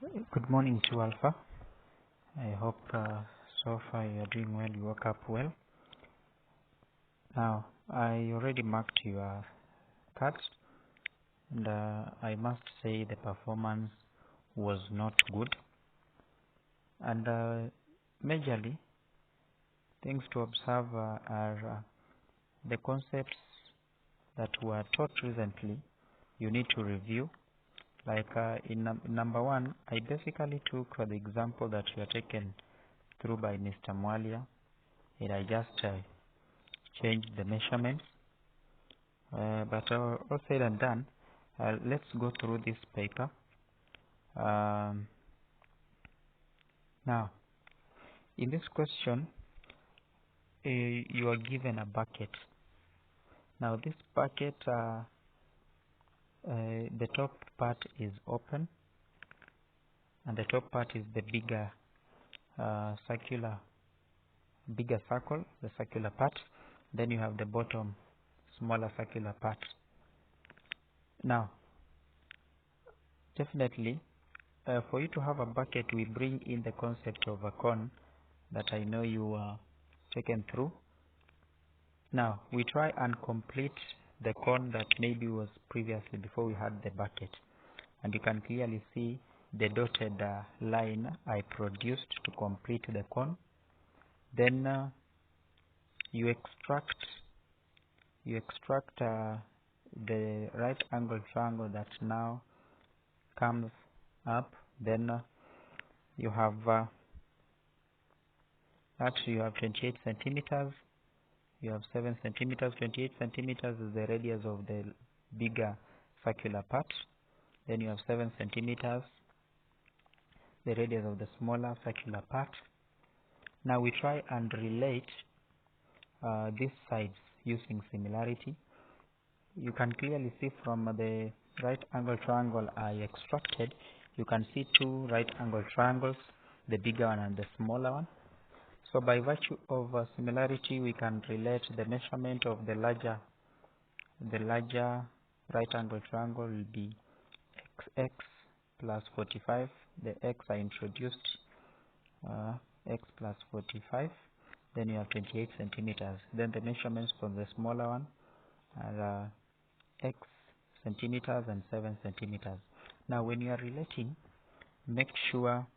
Good morning to Alpha. I hope so far you are doing well, you woke up well. Now, I already marked your cards, and I must say the performance was not good. And majorly, things to observe are the concepts that were taught recently, you need to review. Like in number one, I basically took the example that you are taken through by Mr. Mwalia, and I just changed the measurements. But all said and done, let's go through this paper. Now, in this question, you are given a bucket. Now, this bucket, the top part is open, and the top part is the bigger circle, the circular part. Then you have the bottom, smaller circular part. Now, definitely, for you to have a bucket, we bring in the concept of a cone that I know you are taken through. Now, we try and complete the cone that maybe was previously before we had the bucket. And you can clearly see the dotted line I produced to complete the cone. Then you extract the right angle triangle that now comes up. Then you have 28 centimeters, you have 7 centimeters. 28 centimeters is the radius of the bigger circular part. Then you have 7 centimeters, the radius of the smaller circular part. Now we try and relate these sides using similarity. You can clearly see from the right angle triangle I extracted, you can see two right angle triangles, the bigger one and the smaller one. So by virtue of similarity, we can relate the measurement of the larger right angle triangle will be x plus 45. The x I introduced x plus 45. Then you have 28 centimeters. Then the measurements from the smaller one are x centimeters and 7 centimeters. Now when you are relating, make sure,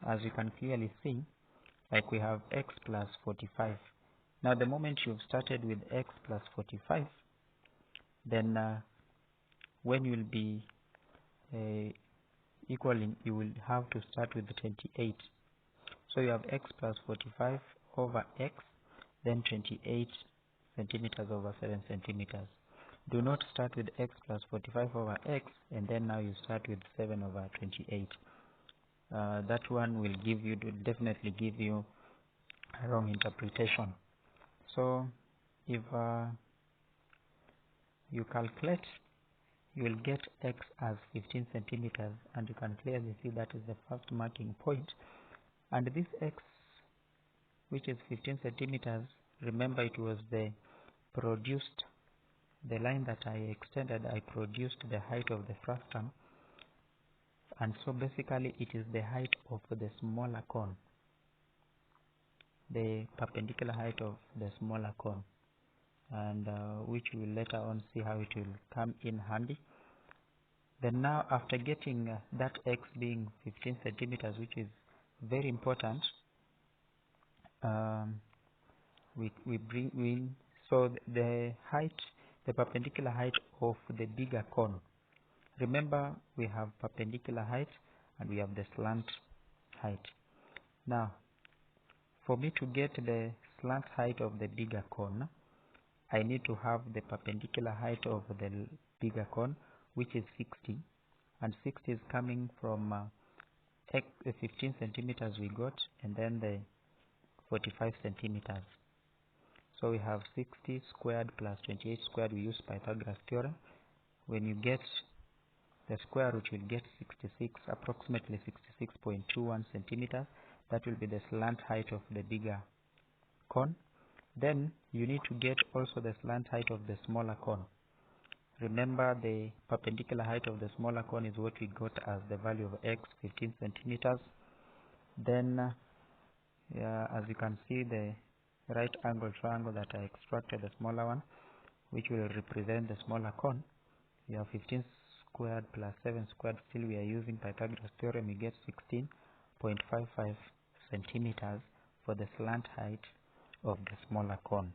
as you can clearly see, like we have x plus 45. Now the moment you've started with x plus 45, then when you will be equaling, you will have to start with the 28. So you have x plus 45 over x, then 28 centimeters over 7 centimeters. Do not start with x plus 45 over x, and then now you start with 7 over 28. That one will definitely give you a wrong interpretation. So if you calculate, you will get x as 15 centimeters, and you can clearly see that is the first marking point. And this x, which is 15 centimeters, remember it was the line that I extended, I produced the height of the first term. And so basically it is the height of the smaller cone, the perpendicular height of the smaller cone, and which we will later on see how it will come in handy. Then now, after getting that x being 15 centimeters, which is very important, we bring in, so the perpendicular height of the bigger cone. Remember, we have perpendicular height and we have the slant height. Now, for me to get the slant height of the bigger cone, I need to have the perpendicular height of the bigger cone, which is 60, and 60 is coming from 15 centimeters we got, and then the 45 centimeters. So we have 60 squared plus 28 squared. We use Pythagoras theorem. When you get the square root, you will get 66, approximately 66.21 centimeters. That will be the slant height of the bigger cone. Then you need to get also the slant height of the smaller cone. remember the perpendicular height of the smaller cone is what we got as the value of x, 15 centimeters. Then as you can see, the right angle triangle that I extracted, the smaller one, which will represent the smaller cone, we have 15 squared plus 7 squared. Still we are using Pythagoras theorem. We get 16.55 centimeters for the slant height of the smaller cone.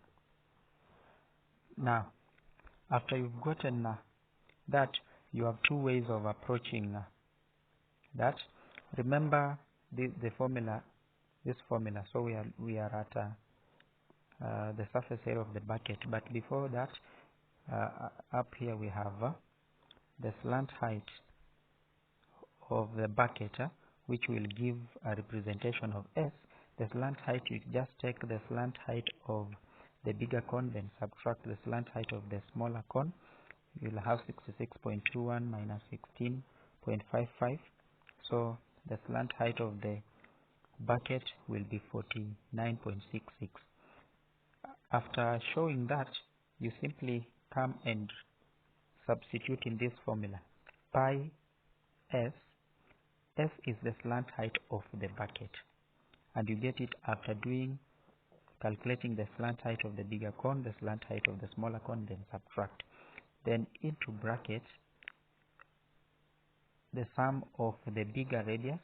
Now, after you've gotten that, you have two ways of approaching that. Remember the formula, this formula. So we are at the surface area of the bucket, but before that, up here we have the slant height of the bucket, which will give a representation of S. The slant height, you just take the slant height of the bigger cone, then subtract the slant height of the smaller cone. You'll have 66.21 minus 16.55. So the slant height of the bucket will be 49.66. After showing that, you simply come and substitute in this formula. Pi S. S is the slant height of the bucket, and you get it after calculating the slant height of the bigger cone, the slant height of the smaller cone, then subtract. Then into bracket the sum of the bigger radius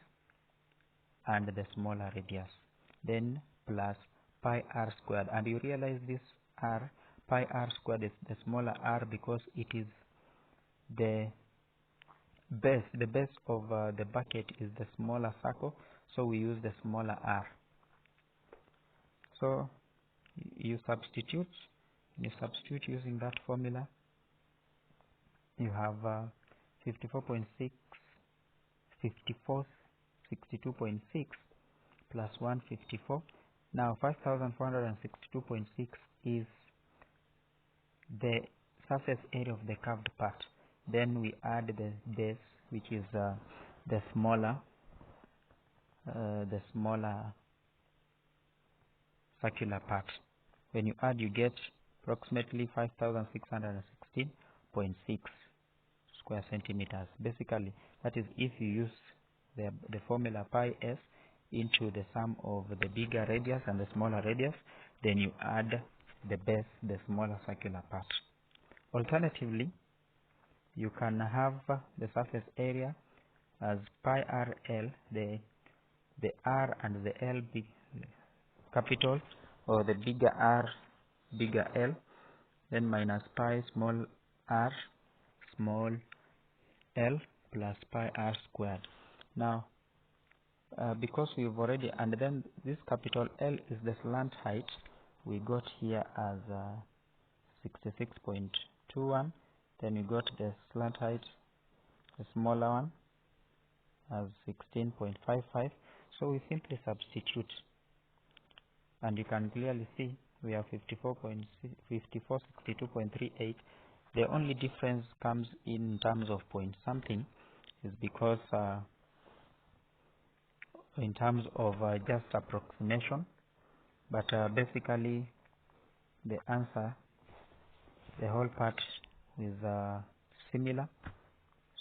and the smaller radius, then plus pi r squared. And you realize this r, pi r squared is the smaller r because it is the base. The base of the bucket is the smaller circle, so we use the smaller r. So you substitute using that formula. You have 62.6 plus 154. Now 5462.6 is the surface area of the curved part. Then we add the base, which is the smaller circular part. When you add, you get approximately 5616.6 square centimeters. Basically, that is if you use the formula pi s into the sum of the bigger radius and the smaller radius, then you add the base, the smaller circular part. Alternatively, you can have the surface area as pi rl, the r and the l big capital, or the bigger r, bigger L, then minus pi small r, small l, plus pi r squared. Now, because we've already, and then this capital L is the slant height, we got here as 66.21. Then we got the slant height, the smaller one, as 16.55. So we simply substitute, and you can clearly see we have 5462.38. The only difference comes in terms of point something, is because in terms of just approximation, but basically the answer, the whole part is similar.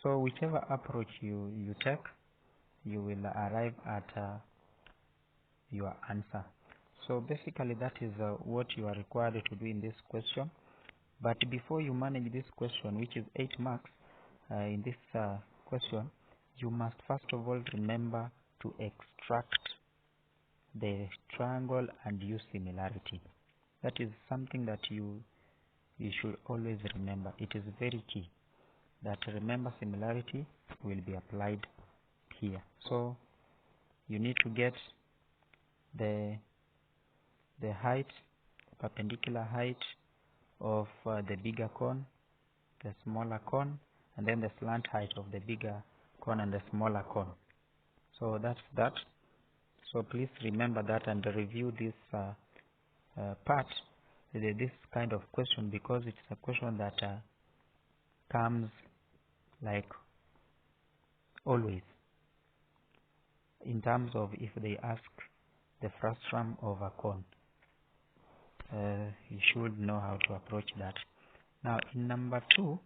So whichever approach you take, you will arrive at your answer. So basically that is what you are required to do in this question. But before you manage this question, which is 8 marks in this question, you must first of all remember to extract the triangle and use similarity. That is something that you should always remember. It is very key that remember similarity will be applied here. So you need to get the height, perpendicular height of the bigger cone, the smaller cone, and then the slant height of the bigger cone and the smaller cone. So that's that. So please remember that and review this part, this kind of question, because it's a question that comes like always in terms of if they ask the frustum of a cone. You should know how to approach that. Now in number 2,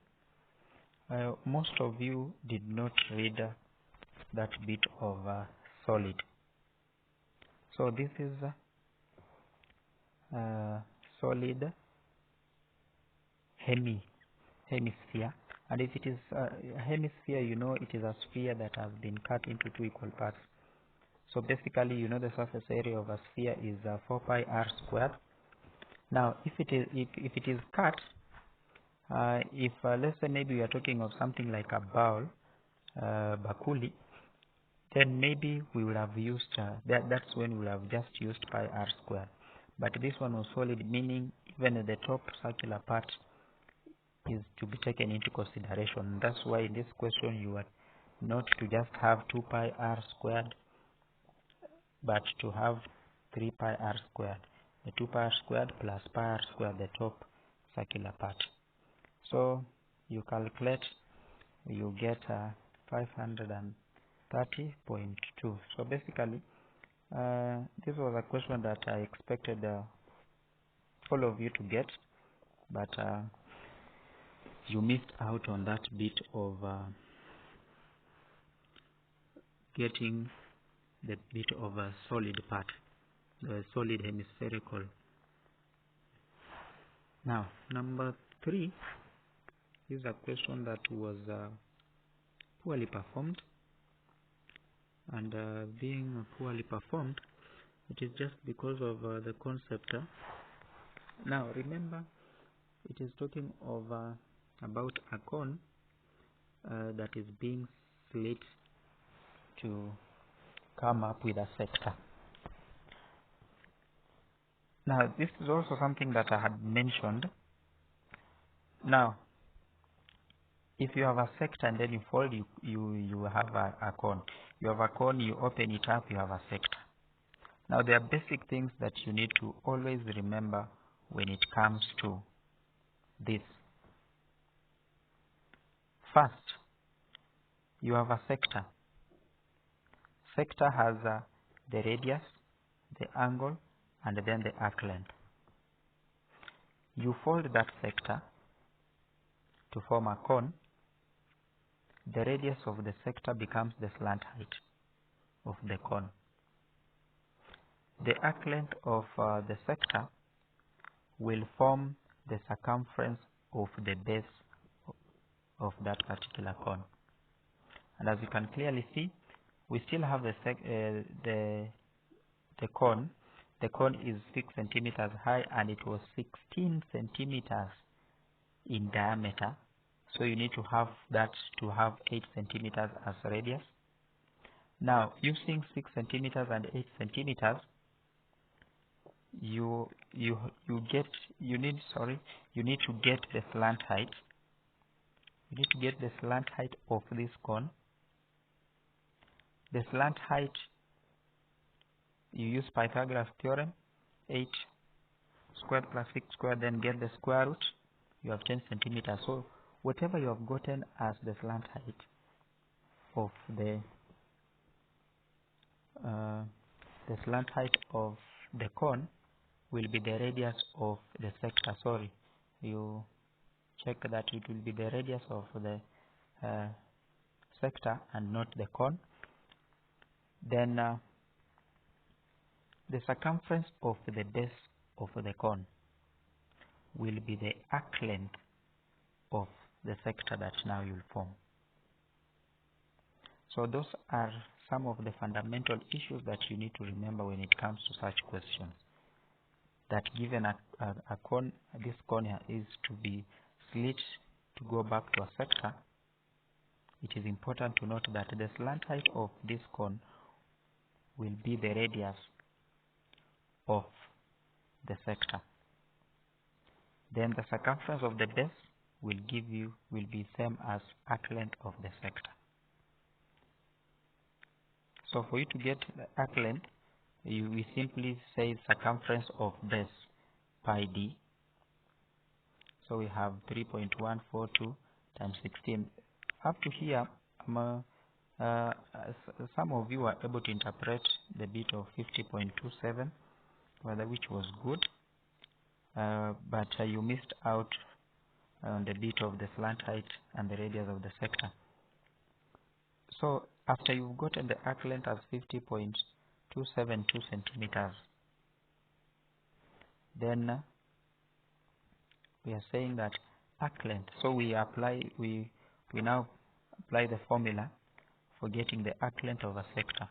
Most of you did not read that bit of solid. So this is solid hemisphere, and if it is a hemisphere, you know it is a sphere that has been cut into two equal parts. So basically, you know the surface area of a sphere is 4 pi r squared. Now, if it is cut, if let's say maybe we are talking of something like a bowl, bakuli, then maybe we would have used that's when we would have just used pi r squared. But this one was solid, meaning even the top circular part is to be taken into consideration. That's why in this question you are not to just have 2 pi r squared, but to have 3 pi r squared. The 2 pi r squared plus pi r squared, the top circular part. So you calculate, you get 530.2. So basically, this was a question that I expected all of you to get, but you missed out on that bit of getting the bit of a solid part, the solid hemispherical. Now, number 3 is a question that was poorly performed, and being poorly performed, it is just because of the concept. Now, remember, it is talking of about a cone that is being slit to come up with a sector. Now, this is also something that I had mentioned. Now, if you have a sector and then you fold, you have a cone. You have a cone, you open it up, you have a sector. Now, there are basic things that you need to always remember when it comes to this. First, you have a sector. Sector has the radius, the angle, and then the arc length. You fold that sector to form a cone. The radius of the sector becomes the slant height of the cone. The arc length of the sector will form the circumference of the base of that particular cone. And as you can clearly see, we still have the cone. The cone is 6 centimeters high and it was 16 centimeters in diameter. So you need to have that to have 8 centimeters as radius. Now, using 6 centimeters and 8 centimeters, you need to get the slant height. You need to get the slant height of this cone. The slant height, you use Pythagoras theorem, 8 squared plus 6 squared, then get the square root. You have 10 centimeters. So whatever you have gotten as the slant height of the slant height of the cone will be the radius of the sector. Sorry, you check that it will be the radius of the sector and not the cone. Then the circumference of the base of the cone will be the arc length of the sector that now you'll form. So those are some of the fundamental issues that you need to remember when it comes to such questions. That given a cone, this cone is to be slit to go back to a sector, it is important to note that the slant height of this cone will be the radius of the sector. Then the circumference of the base will be same as arc length of the sector. So for you to get the arc length, we simply say circumference of base pi d. So we have 3.142 times 16. Up to here, some of you are able to interpret the bit of 50.27, which was good, but you missed out on the bit of the slant height and the radius of the sector. So after you've gotten the arc length as 50.272 centimeters, then we are saying that arc length. So we now apply the formula for getting the arc length of a sector.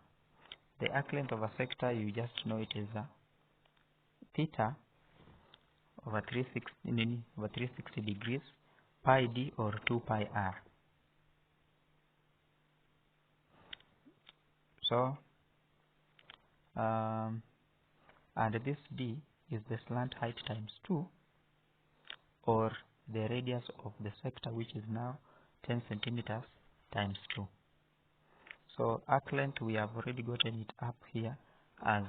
The arc length of a sector, you just know it is theta over 360 degrees pi d or 2 pi r. So and this d is the slant height times 2, or the radius of the sector, which is now 10 centimeters times 2. So arc length, we have already gotten it up here as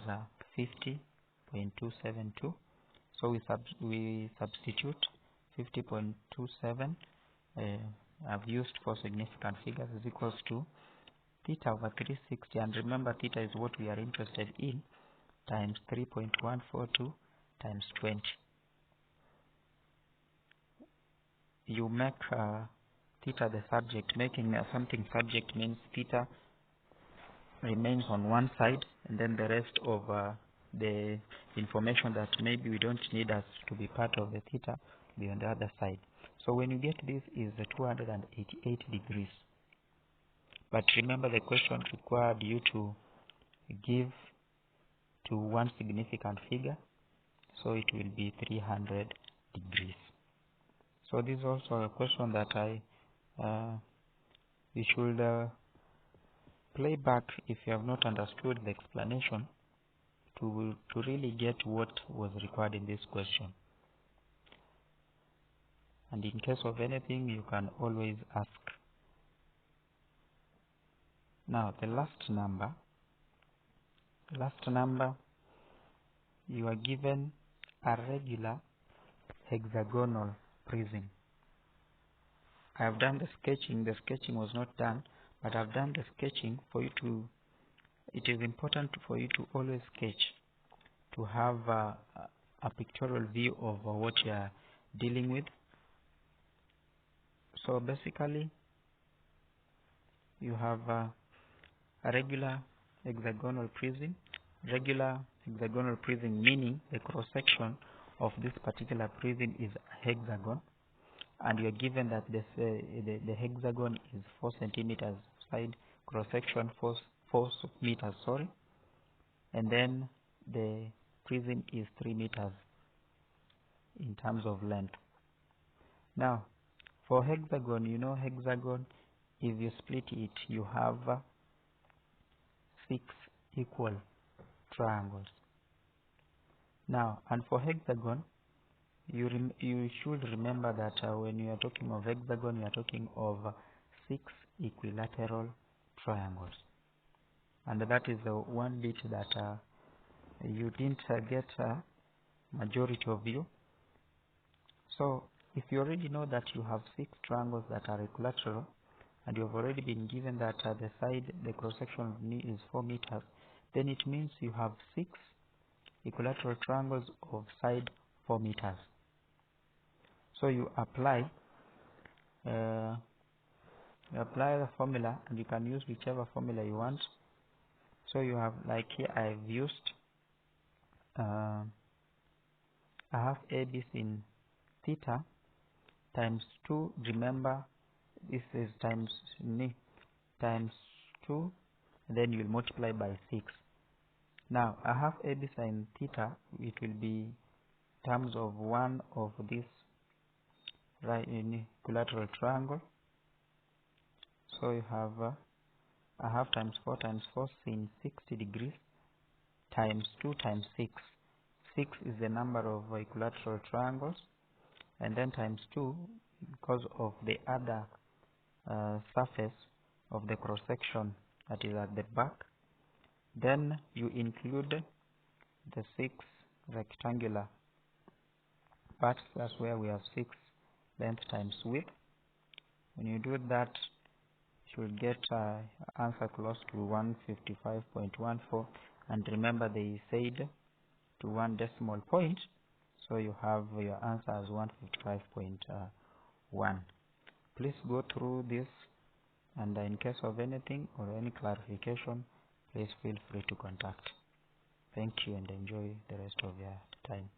50.272. So we substitute 50.27. I've used for significant figures is equals to theta over 360, and remember theta is what we are interested in, times 3.142 times 20. You make theta the subject. Making something subject means theta remains on one side, and then the rest of the information that maybe we don't need us to be part of the theta be on the other side. So when you get this is 288 degrees. But remember, the question required you to give to one significant figure, so it will be 300 degrees. So this is also a question that you should play back if you have not understood the explanation to really get what was required in this question. And in case of anything, you can always ask. Now the last number, you are given a regular hexagonal prism. I have done the sketching was not done, but I've done the sketching for you to, it is important for you to always sketch, to have a pictorial view of what you are dealing with. So basically, you have a regular hexagonal prism. Regular hexagonal prism meaning the cross section of this particular prism is a hexagon, and you are given that the hexagon is 4 centimeters side, cross section 4 meters, and then the prism is 3 meters in terms of length. Now for hexagon, you know hexagon, if you split it, you have 6 equal triangles. Now, and for hexagon, you should remember that when you are talking of hexagon, you are talking of 6 equilateral triangles. And that is the one bit that you didn't get majority of you. So if you already know that you have 6 triangles that are equilateral, and you have already been given that the cross section is 4 meters, then it means you have 6 equilateral triangles of side 4 meters. So you apply the formula, and you can use whichever formula you want. So you have, like here I've used I have AB in theta times 2. Remember, this is times 2, and then you will multiply by 6. Now I have AB sin theta, it will be terms of one of this right in equilateral triangle. So you have I have times 4 sin 60 degrees times 2 times 6. 6 is the number of equilateral triangles, and then times 2 because of the other surface of the cross section that is at the back. Then you include the 6 rectangular parts. That's where we have 6 length times width. When you do that, you will get answer close to 155.14, and remember they said to 1 decimal point, so you have your answer as 155.14. 1. Please go through this, and in case of anything or any clarification, please feel free to contact. Thank you and enjoy the rest of your time.